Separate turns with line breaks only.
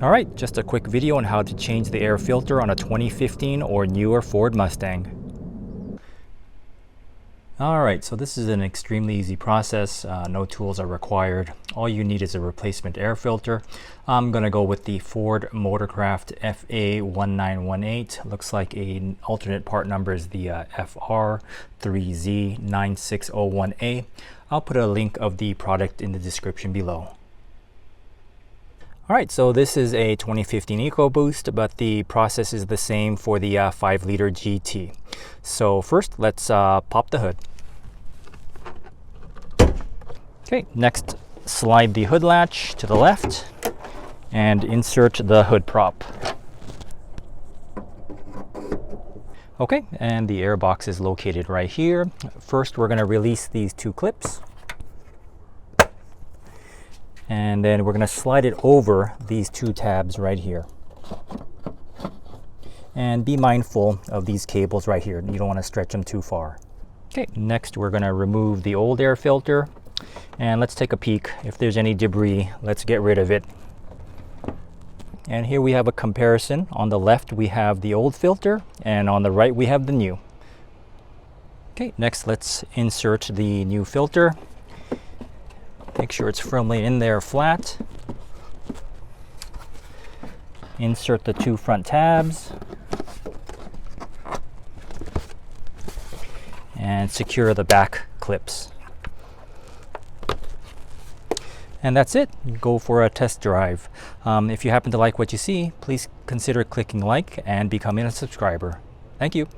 All right, just a quick video on how to change the air filter on a 2015 or newer Ford Mustang. All right, so this is an extremely easy process. No tools are required. All you need is a replacement air filter. I'm gonna go with the Ford Motorcraft FA1918. Looks like an alternate part number is the FR3Z9601A. I'll put a link of the product in the description below. All right, so this is a 2015 EcoBoost, but the process is the same for the 5-liter GT. So first, let's pop the hood. Okay, next, slide the hood latch to the left and insert the hood prop. Okay, and the air box is located right here. First, we're gonna release these two clips. And then we're going to slide it over these two tabs right here. And be mindful of these cables right here. You don't want to stretch them too far. Okay, next we're going to remove the old air filter. And let's take a peek. If there's any debris, let's get rid of it. And here we have a comparison. On the left we have the old filter, and on the right we have the new. Okay, next let's insert the new filter. Make sure it's firmly in there flat. Insert the two front tabs. And secure the back clips. And that's it. Go for a test drive. If you happen to like what you see, please consider clicking like and becoming a subscriber. Thank you.